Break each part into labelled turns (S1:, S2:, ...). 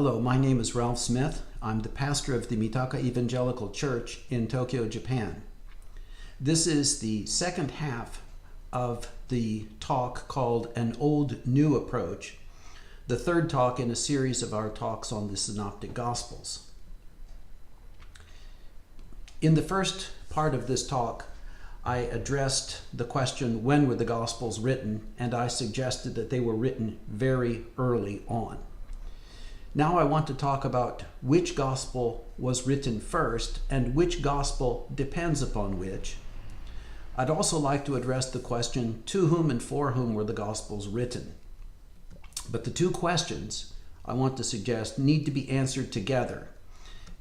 S1: Hello, my name is Ralph Smith. I'm the pastor of the Mitaka Evangelical Church in Tokyo, Japan. This is the second half of the talk called An Old New Approach, the third talk in a series of our talks on the Synoptic Gospels. In the first part of this talk, I addressed the question, when were the Gospels written? And I suggested that they were written very early on. Now I want to talk about which gospel was written first and which gospel depends upon which. I'd also like to address the question, to whom and for whom were the gospels written? But the two questions I want to suggest need to be answered together.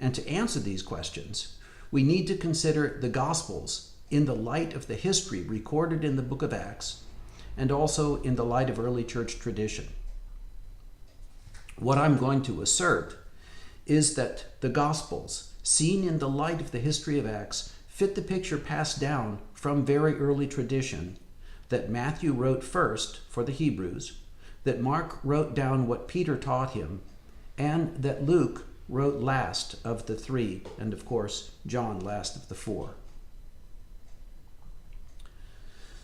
S1: And to answer these questions, we need to consider the gospels in the light of the history recorded in the book of Acts and also in the light of early church tradition. What I'm going to assert is that the Gospels, seen in the light of the history of Acts, fit the picture passed down from very early tradition, that Matthew wrote first for the Hebrews, that Mark wrote down what Peter taught him, and that Luke wrote last of the three, and of course, John last of the four.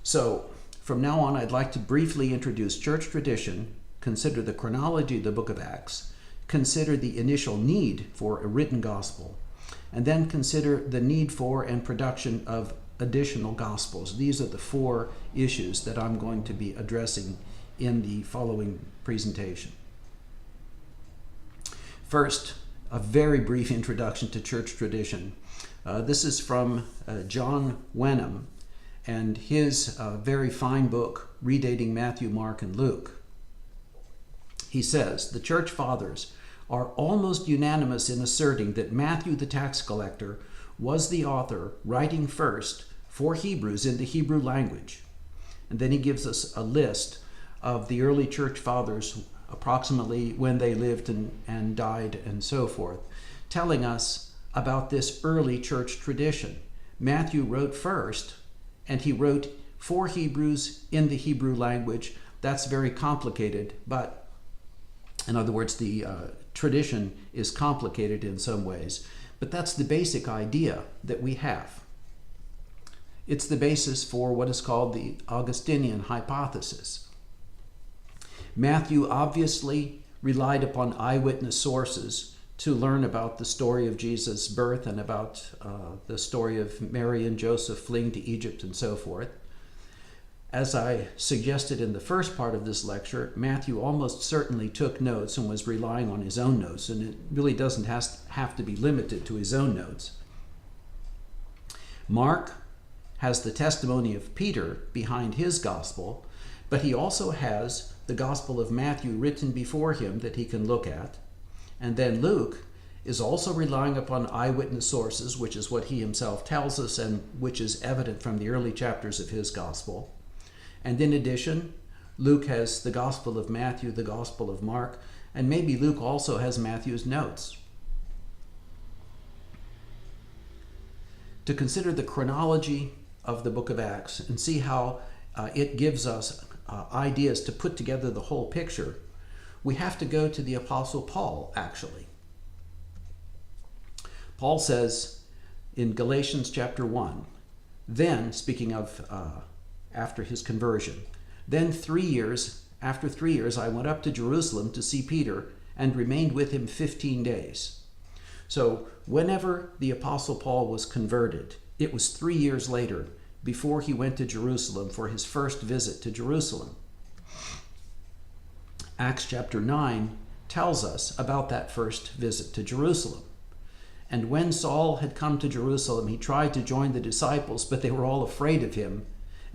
S1: So, from now on, I'd like to briefly introduce church tradition, consider the chronology of the book of Acts, consider the initial need for a written gospel, and then consider the need for and production of additional gospels. These are the four issues that I'm going to be addressing in the following presentation. First, a very brief introduction to church tradition. This is from John Wenham and his very fine book, Redating Matthew, Mark, and Luke. He says, the church fathers are almost unanimous in asserting that Matthew the tax collector was the author writing first for Hebrews in the Hebrew language. And then he gives us a list of the early church fathers, approximately when they lived and died and so forth, telling us about this early church tradition. Matthew wrote first, and he wrote for Hebrews in the Hebrew language. That's very complicated, but in other words, the tradition is complicated in some ways, but that's the basic idea that we have. It's the basis for what is called the Augustinian hypothesis. Matthew obviously relied upon eyewitness sources to learn about the story of Jesus' birth and about the story of Mary and Joseph fleeing to Egypt and so forth. As I suggested in the first part of this lecture, Matthew almost certainly took notes and was relying on his own notes, and it really doesn't have to be limited to his own notes. Mark has the testimony of Peter behind his gospel, but he also has the Gospel of Matthew written before him that he can look at. And then Luke is also relying upon eyewitness sources, which is what he himself tells us and which is evident from the early chapters of his gospel. And in addition, Luke has the Gospel of Matthew, the Gospel of Mark, and maybe Luke also has Matthew's notes. To consider the chronology of the book of Acts and see how it gives us ideas to put together the whole picture, we have to go to the Apostle Paul, actually. Paul says in Galatians chapter 1, then, speaking of after his conversion, then after 3 years, I went up to Jerusalem to see Peter and remained with him 15 days. So whenever the Apostle Paul was converted, it was 3 years later before he went to Jerusalem for his first visit to Jerusalem. Acts chapter 9 tells us about that first visit to Jerusalem. And when Saul had come to Jerusalem, he tried to join the disciples, but they were all afraid of him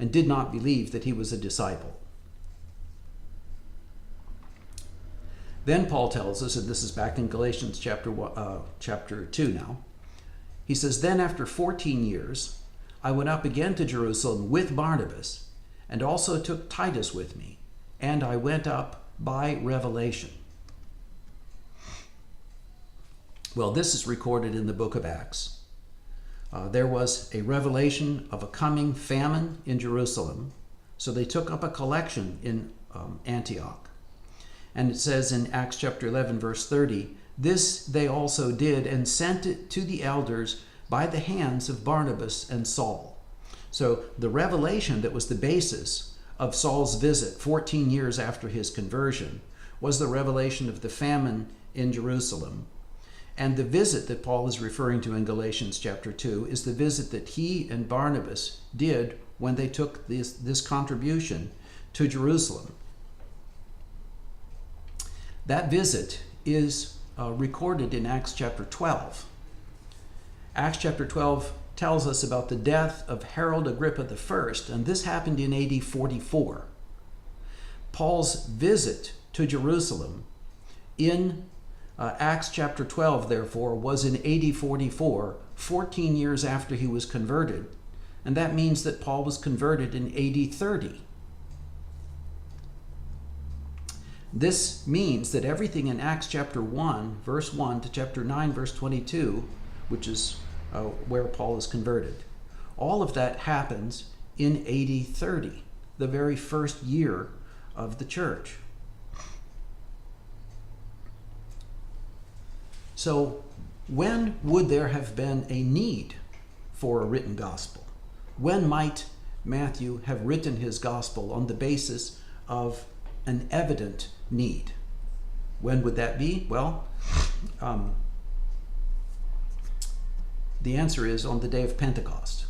S1: and did not believe that he was a disciple. Then Paul tells us, and this is back in Galatians chapter 2 now, he says, then after 14 years, I went up again to Jerusalem with Barnabas, and also took Titus with me, and I went up by revelation. Well, this is recorded in the book of Acts. There was a revelation of a coming famine in Jerusalem, so they took up a collection in Antioch. And it says in Acts chapter 11, verse 30, "This they also did and sent it to the elders by the hands of Barnabas and Saul." So the revelation that was the basis of Saul's visit 14 years after his conversion was the revelation of the famine in Jerusalem. And the visit that Paul is referring to in Galatians chapter 2 is the visit that he and Barnabas did when they took this contribution to Jerusalem. That visit is recorded in Acts chapter 12. Acts chapter 12 tells us about the death of Herod Agrippa I, and this happened in AD 44. Paul's visit to Jerusalem in Acts chapter 12, therefore, was in AD 44, 14 years after he was converted, and that means that Paul was converted in AD 30. This means that everything in Acts chapter 1, verse 1 to chapter 9, verse 22, which is where Paul is converted, all of that happens in AD 30, the very first year of the church. So when would there have been a need for a written gospel? When might Matthew have written his gospel on the basis of an evident need? When would that be? Well, the answer is on the day of Pentecost.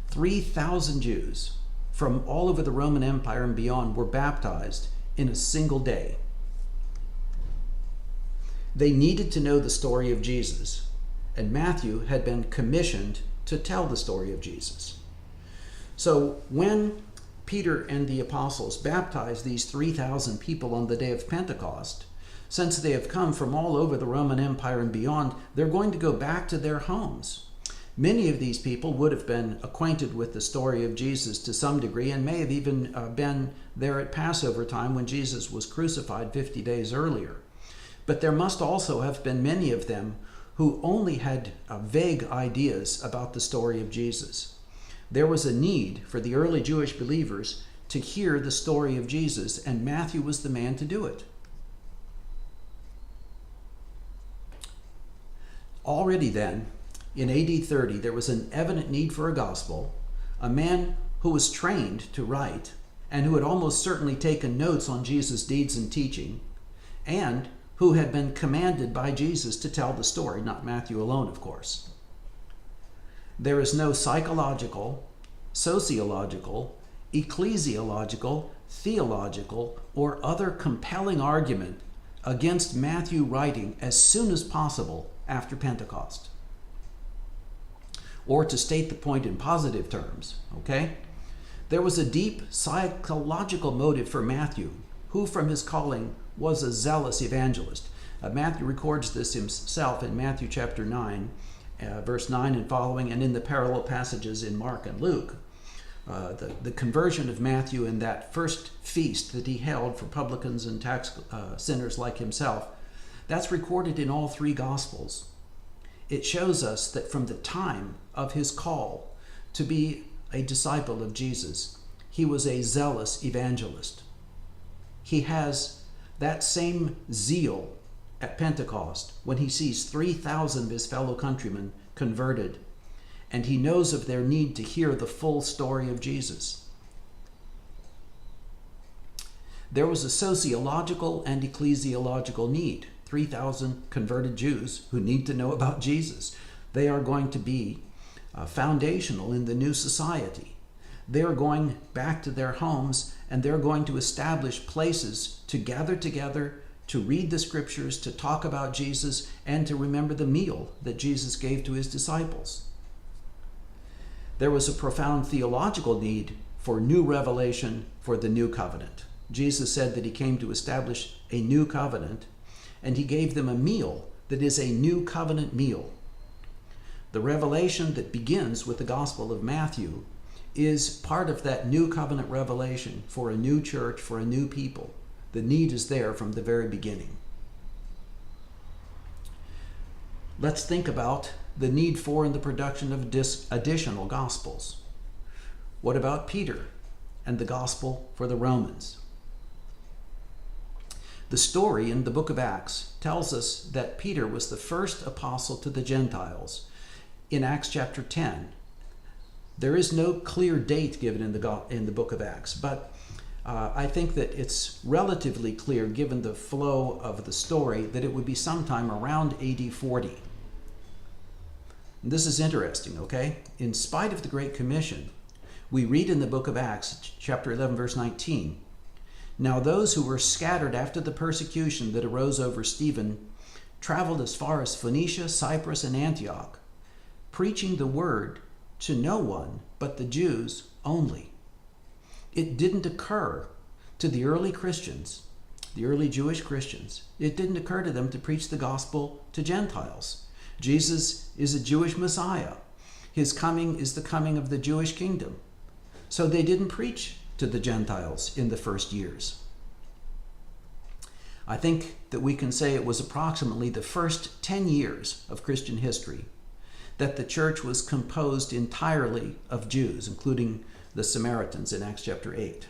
S1: 3,000 Jews from all over the Roman Empire and beyond were baptized in a single day. They needed to know the story of Jesus, and Matthew had been commissioned to tell the story of Jesus. So when Peter and the apostles baptized these 3,000 people on the day of Pentecost, since they have come from all over the Roman Empire and beyond, they're going to go back to their homes. Many of these people would have been acquainted with the story of Jesus to some degree and may have even been there at Passover time when Jesus was crucified 50 days earlier. But there must also have been many of them who only had vague ideas about the story of Jesus. There was a need for the early Jewish believers to hear the story of Jesus, and Matthew was the man to do it. Already then, in AD 30, there was an evident need for a gospel, a man who was trained to write and who had almost certainly taken notes on Jesus' deeds and teaching, and who had been commanded by Jesus to tell the story, not Matthew alone, of course. There is no psychological, sociological, ecclesiological, theological, or other compelling argument against Matthew writing as soon as possible after Pentecost. Or to state the point in positive terms, okay? There was a deep psychological motive for Matthew, who from his calling was a zealous evangelist. Matthew records this himself in Matthew chapter 9, verse 9 and following, and in the parallel passages in Mark and Luke. The conversion of Matthew in that first feast that he held for publicans and tax sinners like himself, that's recorded in all three Gospels. It shows us that from the time of his call to be a disciple of Jesus, he was a zealous evangelist. He has that same zeal at Pentecost when he sees 3,000 of his fellow countrymen converted, and he knows of their need to hear the full story of Jesus. There was a sociological and ecclesiological need. 3,000 converted Jews who need to know about Jesus. They are going to be foundational in the new society. They're going back to their homes, and they're going to establish places to gather together, to read the scriptures, to talk about Jesus, and to remember the meal that Jesus gave to his disciples. There was a profound theological need for new revelation for the new covenant. Jesus said that he came to establish a new covenant, and he gave them a meal that is a new covenant meal. The revelation that begins with the Gospel of Matthew is part of that new covenant revelation for a new church, for a new people. The need is there from the very beginning. Let's think about the need for and the production of additional Gospels. What about Peter and the Gospel for the Romans? The story in the book of Acts tells us that Peter was the first apostle to the Gentiles in Acts chapter 10. There is no clear date given in the book of Acts, but I think that it's relatively clear, given the flow of the story, that it would be sometime around AD 40. And this is interesting, okay? In spite of the Great Commission, we read in the book of Acts, chapter 11, verse 19, "Now those who were scattered after the persecution that arose over Stephen traveled as far as Phoenicia, Cyprus, and Antioch, preaching the word to no one but the Jews only." It didn't occur to the early Christians, the early Jewish Christians, it didn't occur to them to preach the gospel to Gentiles. Jesus is a Jewish Messiah. His coming is the coming of the Jewish kingdom. So they didn't preach to the Gentiles in the first years. I think that we can say it was approximately the first 10 years of Christian history that the church was composed entirely of Jews, including the Samaritans in Acts chapter 8.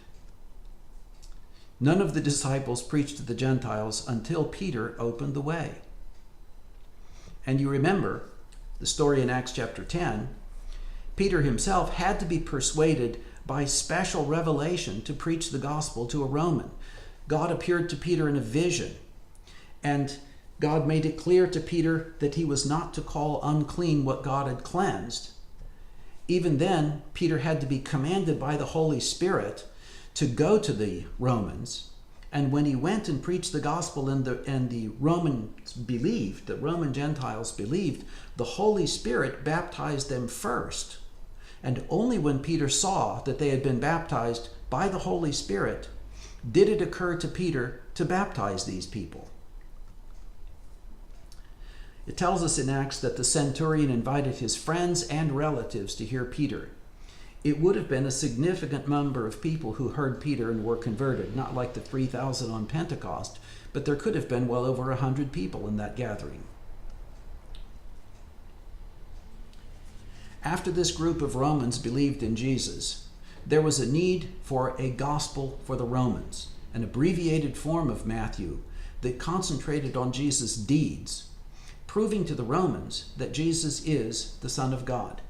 S1: None of the disciples preached to the Gentiles until Peter opened the way. And you remember the story in Acts chapter 10, Peter himself had to be persuaded by special revelation to preach the gospel to a Roman. God appeared to Peter in a vision, and God made it clear to Peter that he was not to call unclean what God had cleansed. Even then, Peter had to be commanded by the Holy Spirit to go to the Romans. And when he went and preached the gospel and the Romans believed, the Roman Gentiles believed, the Holy Spirit baptized them first. And only when Peter saw that they had been baptized by the Holy Spirit did it occur to Peter to baptize these people. It tells us in Acts that the centurion invited his friends and relatives to hear Peter. It would have been a significant number of people who heard Peter and were converted, not like the 3,000 on Pentecost, but there could have been well over 100 people in that gathering. After this group of Romans believed in Jesus, there was a need for a gospel for the Romans, an abbreviated form of Matthew that concentrated on Jesus' deeds, proving to the Romans that Jesus is the Son of God.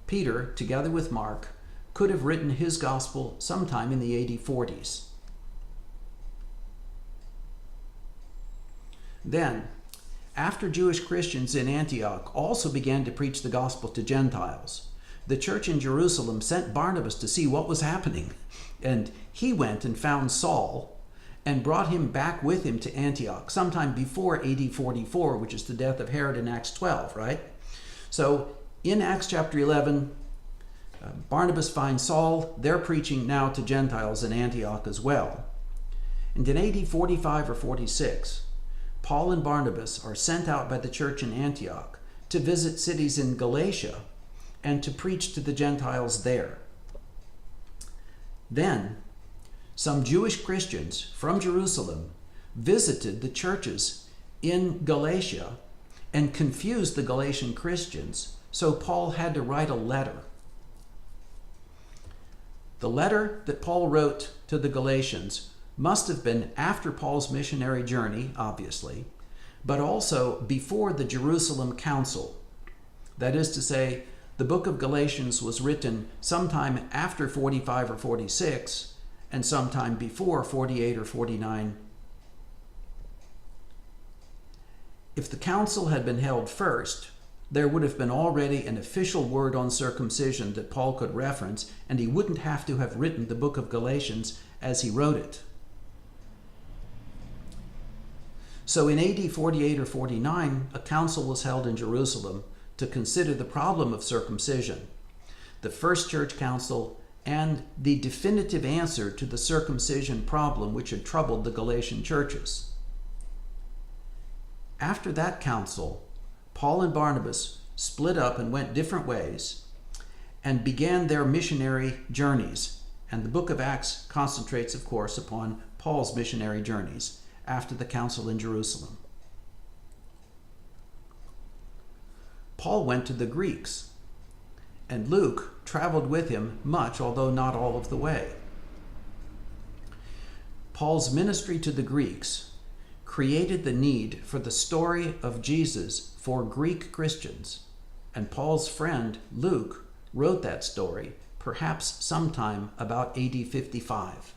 S1: Peter, together with Mark, could have written his gospel sometime in the AD 40s. Then, after Jewish Christians in Antioch also began to preach the gospel to Gentiles, the church in Jerusalem sent Barnabas to see what was happening, and he went and found Saul and brought him back with him to Antioch sometime before AD 44, which is the death of Herod in Acts 12, right? So in Acts chapter 11, Barnabas finds Saul. They're preaching now to Gentiles in Antioch as well. And in AD 45 or 46, Paul and Barnabas are sent out by the church in Antioch to visit cities in Galatia and to preach to the Gentiles there. Then, some Jewish Christians from Jerusalem visited the churches in Galatia and confused the Galatian Christians, so Paul had to write a letter. The letter that Paul wrote to the Galatians must have been after Paul's missionary journey, obviously, but also before the Jerusalem Council. That is to say, the book of Galatians was written sometime after 45 or 46, and sometime before 48 or 49. If the council had been held first, there would have been already an official word on circumcision that Paul could reference, and he wouldn't have to have written the book of Galatians as he wrote it. So in AD 48 or 49, a council was held in Jerusalem to consider the problem of circumcision, the first church council, and the definitive answer to the circumcision problem which had troubled the Galatian churches. After that council, Paul and Barnabas split up and went different ways and began their missionary journeys. And the book of Acts concentrates, of course, upon Paul's missionary journeys after the council in Jerusalem. Paul went to the Greeks, and Luke traveled with him much, although not all of the way. Paul's ministry to the Greeks created the need for the story of Jesus for Greek Christians, and Paul's friend Luke wrote that story perhaps sometime about AD 55.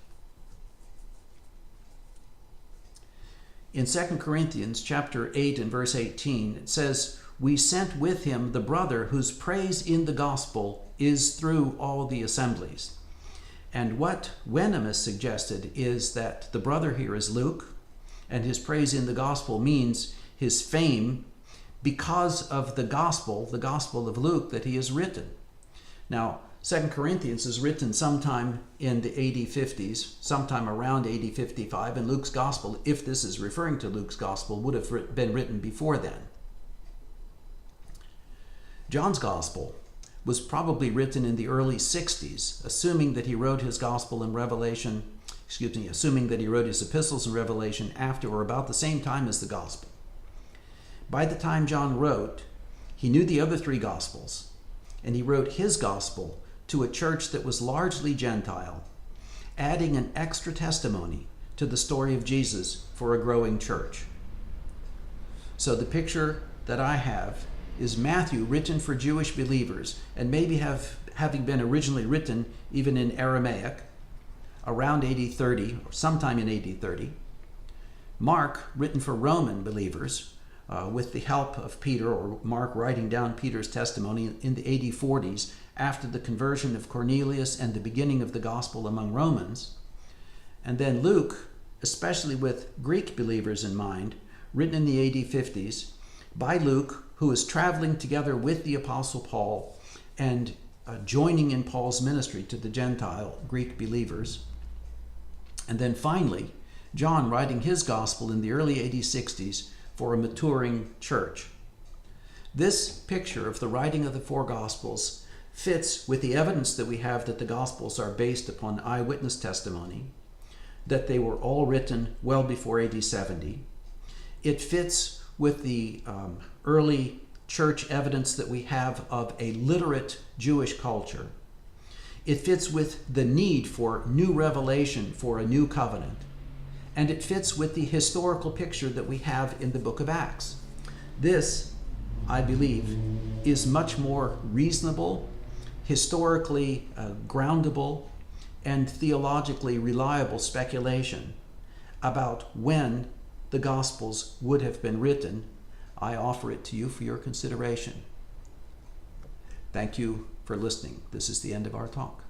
S1: In 2 Corinthians chapter 8 and verse 18, it says, "We sent with him the brother whose praise in the gospel is through all the assemblies." And what Wenham has suggested is that the brother here is Luke, and his praise in the gospel means his fame because of the gospel of Luke that he has written. Now, 2 Corinthians is written sometime in the AD 50s, sometime around AD 55, and Luke's gospel, if this is referring to Luke's gospel, would have been written before then. John's gospel was probably written in the early 60s, assuming that he wrote his epistles in Revelation after or about the same time as the gospel. By the time John wrote, he knew the other three gospels, and he wrote his gospel to a church that was largely Gentile, adding an extra testimony to the story of Jesus for a growing church. So the picture that I have is Matthew written for Jewish believers, and maybe having been originally written even in Aramaic, around AD 30, or sometime in AD 30. Mark, written for Roman believers, with the help of Peter, or Mark writing down Peter's testimony in the AD 40s after the conversion of Cornelius and the beginning of the gospel among Romans. And then Luke, especially with Greek believers in mind, written in the AD 50s by Luke, who is traveling together with the Apostle Paul and joining in Paul's ministry to the Gentile Greek believers. And then finally, John writing his gospel in the early AD 60s for a maturing church. This picture of the writing of the four gospels fits with the evidence that we have that the gospels are based upon eyewitness testimony, that they were all written well before AD 70. It fits with the early church evidence that we have of a literate Jewish culture. It fits with the need for new revelation for a new covenant. And it fits with the historical picture that we have in the book of Acts. This, I believe, is much more reasonable, historically groundable, and theologically reliable speculation about when the Gospels would have been written. I offer it to you for your consideration. Thank you for listening. This is the end of our talk.